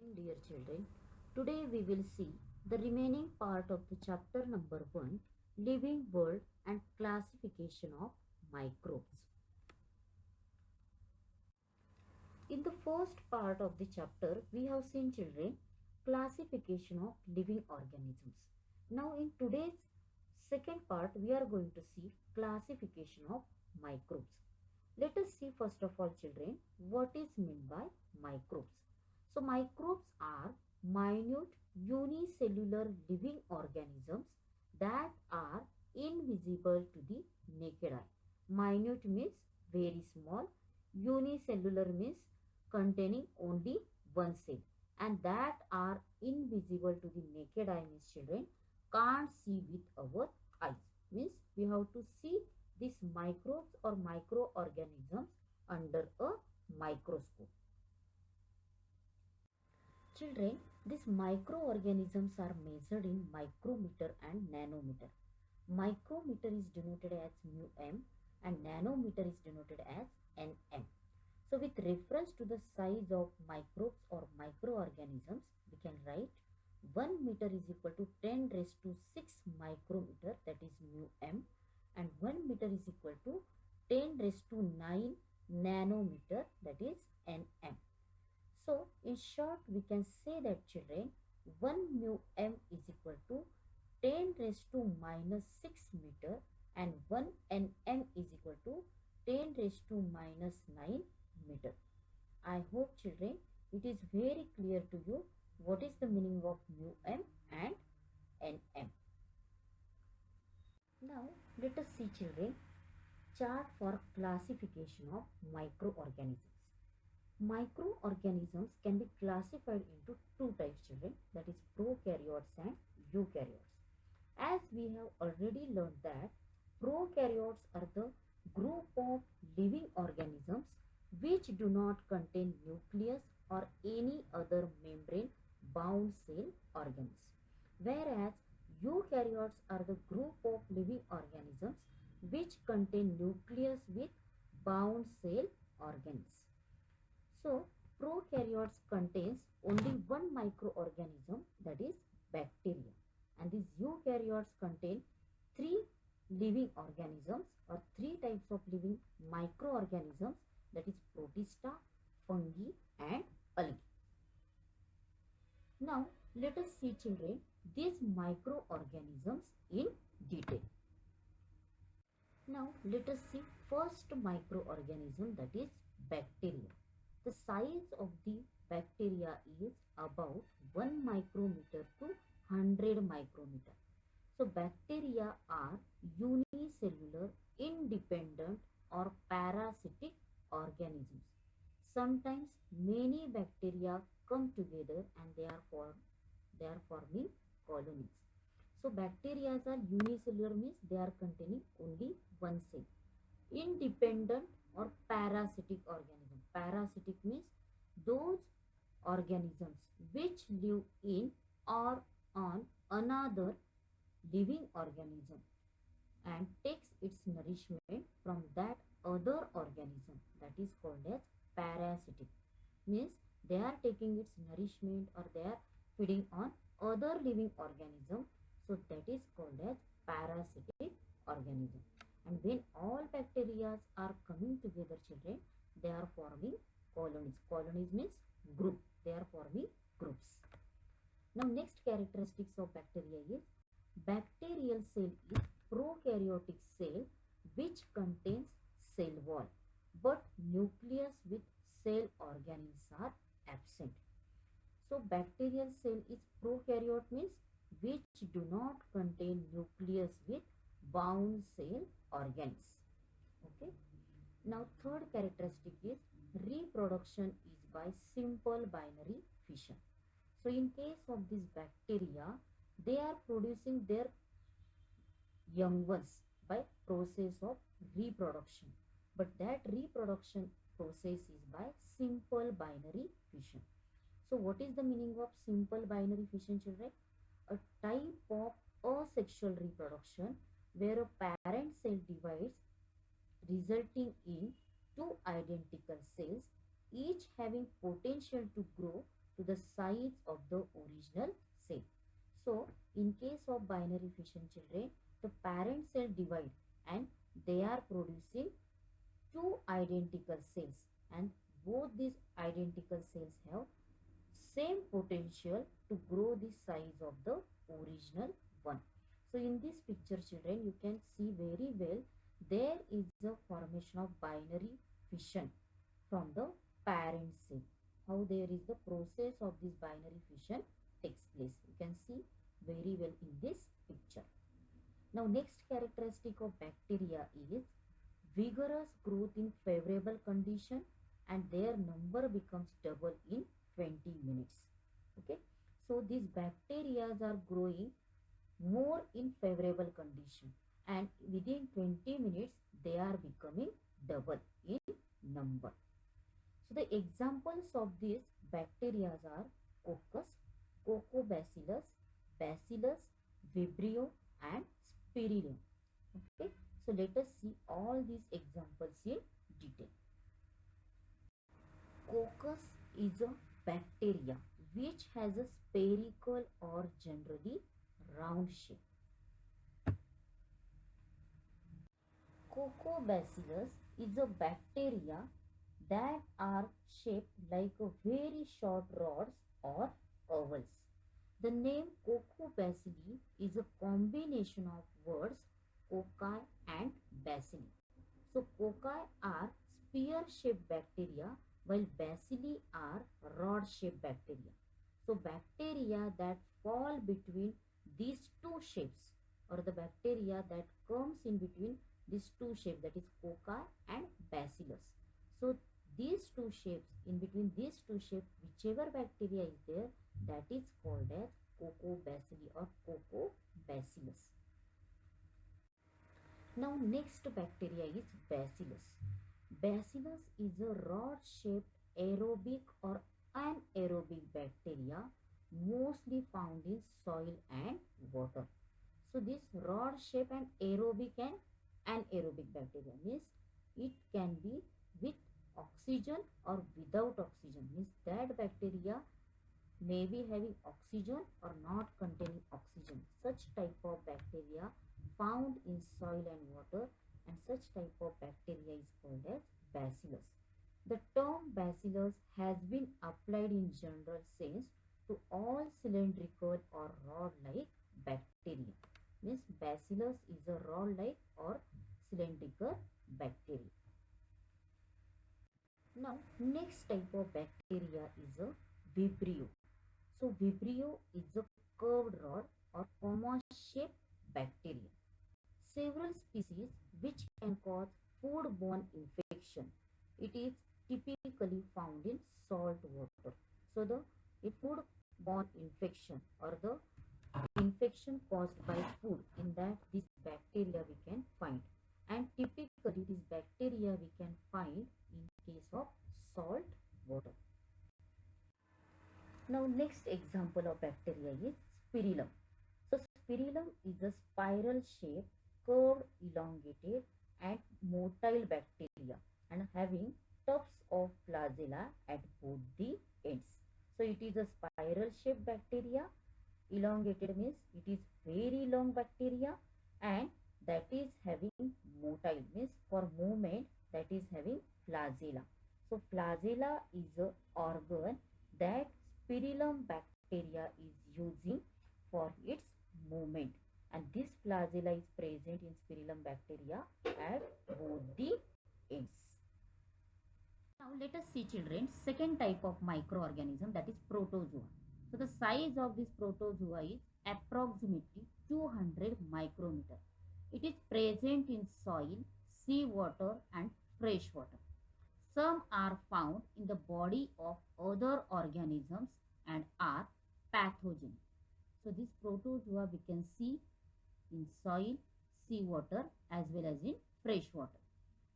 Morning, dear children. Today we will see the remaining part of the chapter number 1, Living World and Classification of Microbes. In the first part of the chapter, we have seen, children, classification of living organisms. Now in today's second part, we are going to see classification of microbes. Let us see first of all, children, what is meant by microbes. So microbes are minute unicellular living organisms that are invisible to the naked eye. Minute means very small, unicellular means containing only one cell, and that are invisible to the naked eye means, children, can't see with our eyes. Means we have to see these microbes or microorganisms under a microscope. Children, these microorganisms are measured in micrometer and nanometer. Micrometer is denoted as μm and nanometer is denoted as nm. So with reference to the size of microbes or microorganisms, we can write 1 meter is equal to 10 raised to 6 micrometer, that is μm, and 1 meter is equal to 10 raised to 9 nanometer, that is nm. So in short, we can say that, children, 1 μm is equal to 10 raised to minus 6 meter and 1 nm is equal to 10 raised to minus 9 meter. I hope, children, it is very clear to you what is the meaning of μm and nm. Now let us see, children, chart for classification of microorganisms. Microorganisms can be classified into two types, children, that is prokaryotes and eukaryotes. As we have already learned that prokaryotes are the group of living organisms which do not contain nucleus or any other membrane bound cell organs, whereas eukaryotes are the group of living organisms which contain nucleus with bound cell organs. So prokaryotes contains only one microorganism, that is bacteria, and these eukaryotes contain three living organisms or three types of living microorganisms, that is protista, fungi and algae. Now let us see, children, these microorganisms in detail. Now let us see first microorganism, that is bacteria. The size of the bacteria is about 1 micrometer to 100 micrometer. So bacteria are unicellular, independent or parasitic organisms. Sometimes many bacteria come together and they are forming colonies. So bacteria are unicellular means they are containing only one cell. Independent or parasitic organism. Parasitic means those organisms which live in or on another living organism and takes its nourishment from that other organism, that is called as parasitic. Means they are taking its nourishment or they are feeding on other living organism, so that is called as parasitic organism. And when all bacteria are coming together, children, they are forming colonies. Colonies means group. They are forming groups. Now next characteristics of bacteria is bacterial cell is prokaryotic cell which contains cell wall, but nucleus with cell organelles are absent. So bacterial cell is prokaryote means which do not contain nucleus with bound cell organs. Okay. Now third characteristic is reproduction is by simple binary fission. So in case of this bacteria, they are producing their young ones by process of reproduction, but that reproduction process is by simple binary fission. So what is the meaning of simple binary fission, children? A type of asexual reproduction where a parent cell divides, resulting in two identical cells, each having potential to grow to the size of the original cell. So, in case of binary fission children, the parent cell divide and they are producing two identical cells, and both these identical cells have same potential to grow the size of the original one. So in this picture children, you can see very well there is a formation of binary fission from the parent cell. How there is the process of this binary fission takes place. You can see very well in this picture. Now next characteristic of bacteria is vigorous growth in favorable condition, and their number becomes double in 20 minutes. Okay, so these bacteria are growing more in favorable condition, and within 20 minutes they are becoming double in number. So the examples of these bacteria are Coccus, Coccobacillus, Bacillus, Vibrio and Spirillum. Okay, so let us see all these examples in detail. Coccus is a bacteria which has a spherical or generally round shape. Coccobacillus is a bacteria that are shaped like a very short rods or ovals. The name Coccobacilli is a combination of words cocci and bacilli. So cocci are spear-shaped bacteria while bacilli are rod-shaped bacteria. So bacteria that fall between these two shapes, or the bacteria that comes in between these two shapes, that is cocci and bacillus. So these two shapes, in between these two shapes, whichever bacteria is there, that is called as Coccobacilli or Coccobacillus. Now next bacteria is Bacillus. Bacillus is a rod-shaped aerobic or anaerobic bacteria mostly found in soil and water. So this rod-shaped and aerobic and anaerobic bacteria means it can be with oxygen or without oxygen, means that bacteria may be having oxygen or not containing oxygen. Such type of bacteria found in soil and water, and such type of bacteria is called as bacillus. The term bacillus has been applied in general sense to all cylindrical or rod-like bacteria. Means bacillus is a rod-like or cylindrical bacteria. Now next type of bacteria is a vibrio. So vibrio is a curved rod or comma-shaped bacteria. Several species which can cause foodborne infection. It is typically found in salt water. So the foodborne infection or the infection caused by food, in that this bacteria we can find, and typically this bacteria we can find in case of salt water. Now next example of bacteria is spirillum. So spirillum is a spiral shaped, curved, elongated and motile bacteria and having tufts of flagella at both the ends. So it is a spiral shaped bacteria. Elongated means it is very long bacteria, and that is having motile means for movement, that is having flagella. So flagella is a organ that spirillum bacteria is using for its movement, and this flagella is present in spirillum bacteria at both the ends. Now let us see children second type of microorganism, that is protozoa. So the size of this protozoa is approximately 200 micrometer. It is present in soil, sea water and fresh water. Some are found in the body of other organisms and are pathogenic. So this protozoa we can see in soil, sea water as well as in fresh water.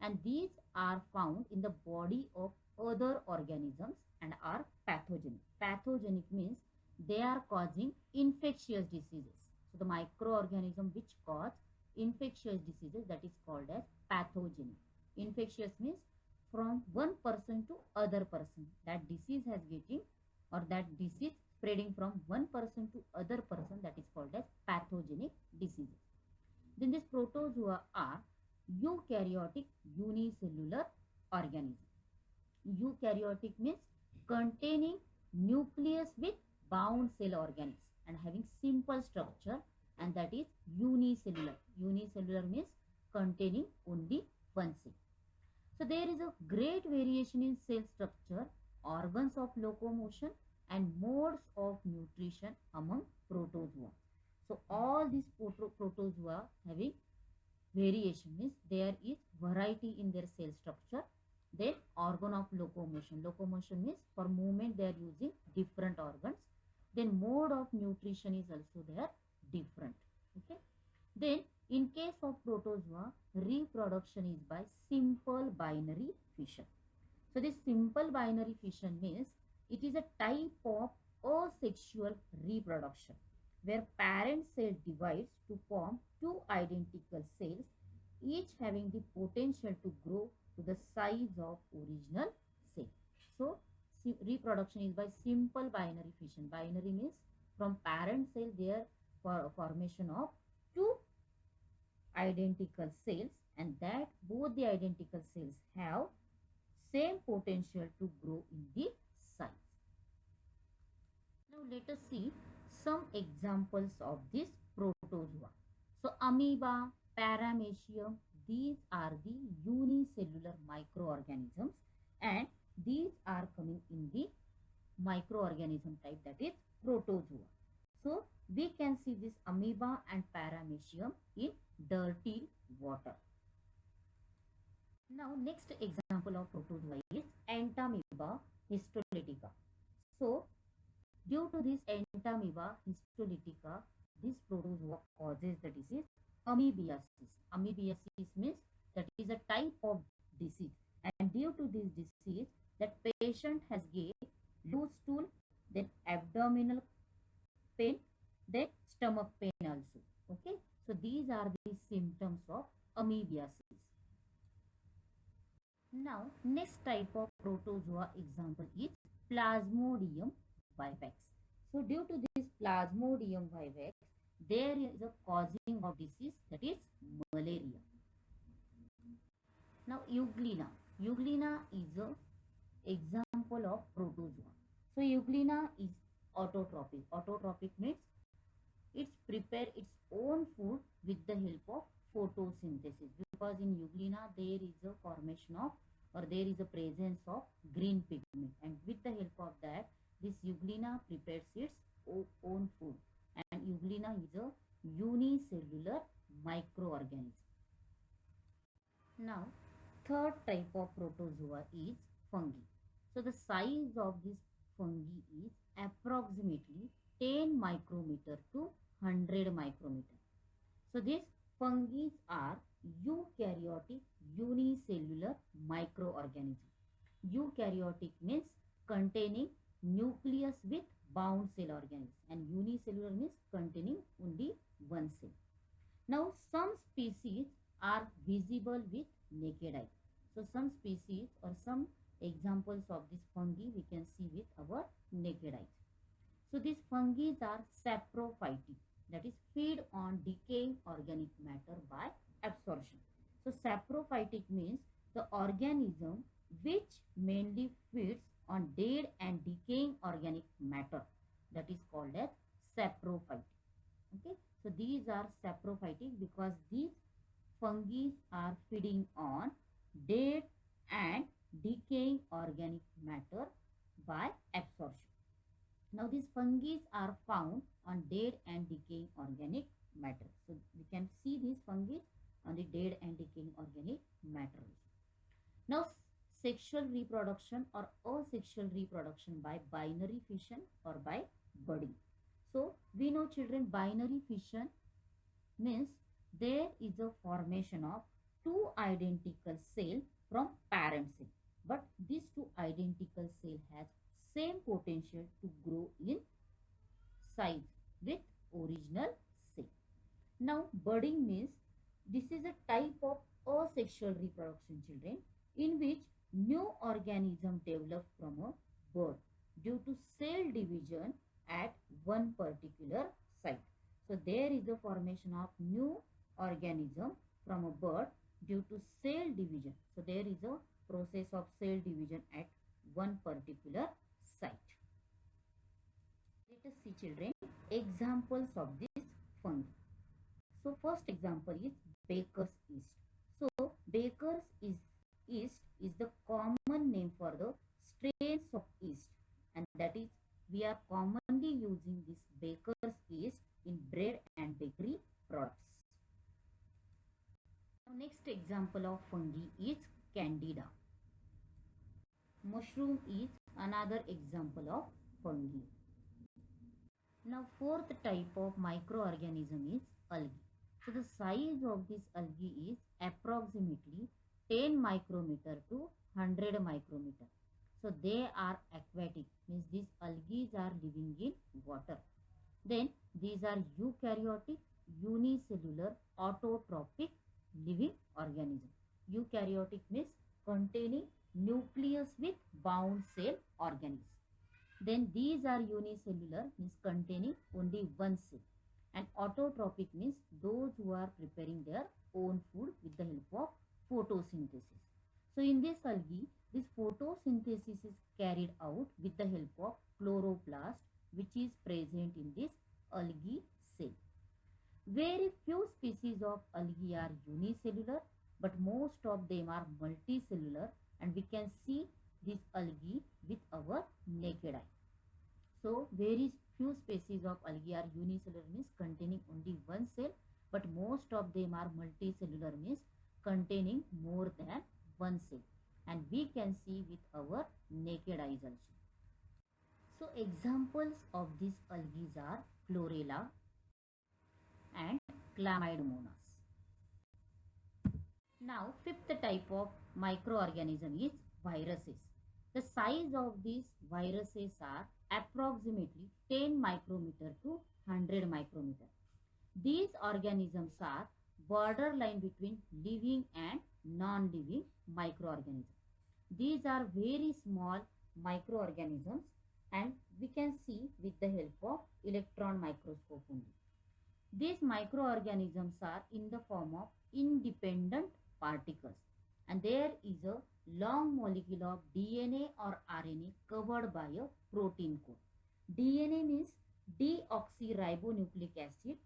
And these are found in the body of other organisms and are pathogenic. Pathogenic means they are causing infectious diseases. So the microorganism which cause infectious diseases, that is called as pathogenic. Infectious means from one person to other person, that disease has getting or that disease spreading from one person to other person, that is called as pathogenic diseases. Then these protozoa are eukaryotic unicellular organisms. Eukaryotic means containing nucleus with bound cell organs and having simple structure, and that is unicellular. Unicellular means containing only one cell. So there is a great variation in cell structure, organs of locomotion and modes of nutrition among protozoa. So all these protozoa having variation means there is variety in their cell structure. Then organ of locomotion. Locomotion means for movement they are using different organs. Then mode of nutrition is also there different. Okay. Then in case of protozoa, reproduction is by simple binary fission. So this simple binary fission means it is a type of asexual reproduction where parent cell divides to form two identical cells, each having the potential to grow to the size of original cell. So reproduction is by simple binary fission. Binary means from parent cell there for formation of two identical cells, and that both the identical cells have same potential to grow in the size. Now let us see some examples of this protozoa. So amoeba, paramecium, these are the unicellular microorganisms, and these are coming in the microorganism type, that is protozoa. So we can see this amoeba and paramecium in dirty water. Now next example of protozoa is Entamoeba histolytica. So due to this Entamoeba histolytica, this protozoa causes the disease amoebiasis. Amoebiasis means that is a type of disease, and due to this disease that patient has gained loose stool, then abdominal pain, then stomach pain also. Okay, so these are the symptoms of amoebiasis. Now next type of protozoa example is Plasmodium vivax. So due to this Plasmodium vivax, there is a causing of disease, that is malaria. Now Euglena. Euglena is a example of protozoa. So Euglena is autotrophic. Autotrophic means it prepare its own food with the help of photosynthesis, because in Euglena there is a formation of, or there is a presence of green pigment, and with the help of that this Euglena prepares its own food, and Euglena is a unicellular microorganism. Now third type of protozoa is fungi. So the size of this fungi is approximately 10 micrometer to 100 micrometer. So these fungi are eukaryotic unicellular microorganism. Eukaryotic means containing nucleus with bound cell organs, and unicellular means containing only one cell. Now some species are visible with naked eye. So some species or some examples of this fungi we can see with our naked eyes. So these fungi are saprophytic, that is feed on decaying organic matter by absorption. So saprophytic means the organism which mainly feeds on dead and decaying organic matter, that is called as saprophytic. Okay, so these are saprophytic because these fungi are feeding on dead and decaying organic matter by absorption. Now these fungi are found on dead and decaying organic matter. So we can see these fungi on the dead and decaying organic matter. Now sexual reproduction or asexual reproduction by binary fission or by budding. So we know children, binary fission means there is a formation of two identical cells from parent cell, but these two identical cells has same potential to grow in size with original cell. Now budding means this is a type of asexual reproduction, children, in which new organism develop from a bud. due to cell division at one particular site. So there is a formation of new organism from a bird due to cell division. So there is a process of cell division at one particular site. Let us see, children, examples of this fungi. So first example is baker's yeast. So baker's yeast is the common name for the strains of yeast, and that is we are commonly using this baker's yeast in bread and bakery products. Now next example of fungi is candida. Mushroom is another example of fungi. Now fourth type of microorganism is algae. So the size of this algae is approximately 10 micrometer to 100 micrometer. So they are aquatic, means these algae are living in water. Then these are eukaryotic, unicellular, autotrophic living organism. Eukaryotic means containing nucleus with bound cell organisms. Then these are unicellular, means containing only one cell. And autotrophic means those who are preparing their own food with the help of photosynthesis. So in this algae, this photosynthesis is carried out with the help of chloroplast, which is present in this algae cell. Very few species of algae are unicellular, but most of them are multicellular, and we can see this algae with our naked eye. So very few species of algae are unicellular, means containing only one cell, but most of them are multicellular, means containing more than one cell, and we can see with our naked eyes also. So examples of these algae are chlorella and chlamydomonas. Now fifth type of microorganism is viruses. The size of these viruses are approximately 10 micrometer to 100 micrometer. These organisms are borderline between living and non-living microorganisms. These are very small microorganisms, and we can see with the help of electron microscope only. These microorganisms are in the form of independent particles, and there is a long molecule of DNA or RNA covered by a protein coat. DNA means deoxyribonucleic acid,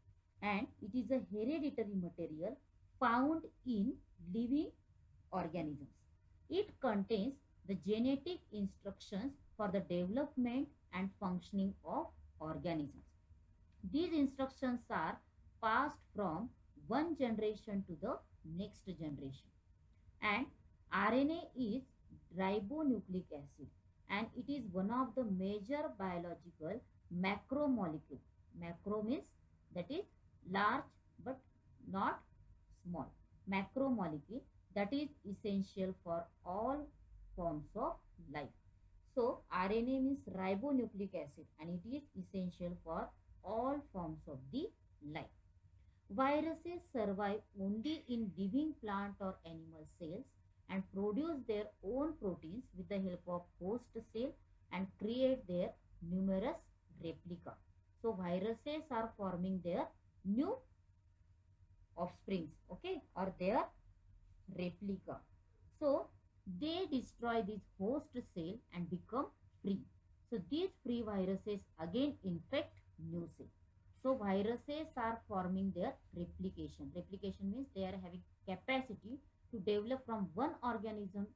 and it is a hereditary material found in living organisms. It contains the genetic instructions for the development and functioning of organisms. These instructions are passed from one generation to the next generation. And RNA is ribonucleic acid, and it is one of the major biological macromolecule. Macro means that is large but not small. Macromolecule that is essential for all forms of life. So RNA means ribonucleic acid, and it is essential for all forms of the life. Viruses survive only in living plant or animal cells and produce their own proteins with the help of host cell and create their numerous replica. So viruses are forming their new offsprings, okay, or their replica. So they destroy this host cell and become free. So these free viruses again infect new cell. So viruses are forming their replication. Replication means they are having capacity to develop from one organism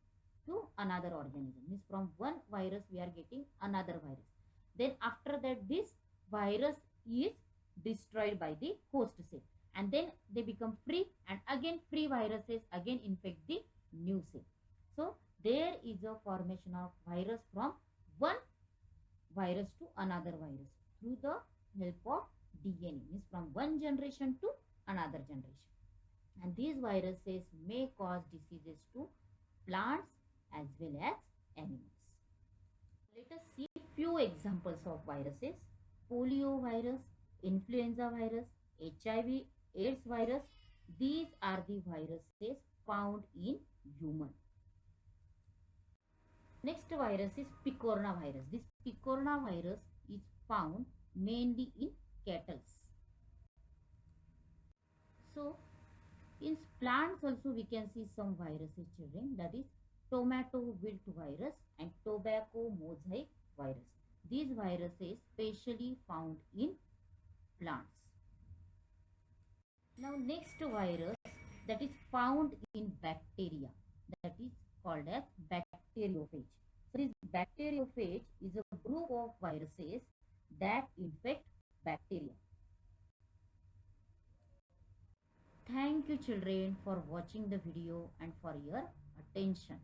to another organism. Means from one virus we are getting another virus. Then after that this virus is destroyed by the host cell, and then they become free, and again free viruses again infect the new cell. So there is a formation of virus from one virus to another virus through the help of DNA, means from one generation to another generation. And these viruses may cause diseases to plants as well as animals. Let us see few examples of viruses. Polio virus, influenza virus, HIV, AIDS virus. These are the viruses found in human. Next virus is picorna virus. This picorna virus is found mainly in cattle. So in plants also we can see some viruses, children, that is tomato wilt virus and tobacco mosaic virus. These viruses specially found in plants. Now next virus that is found in bacteria, that is called as bacteriophage. So this bacteriophage is a group of viruses that infect bacteria. Thank you children for watching the video and for your attention.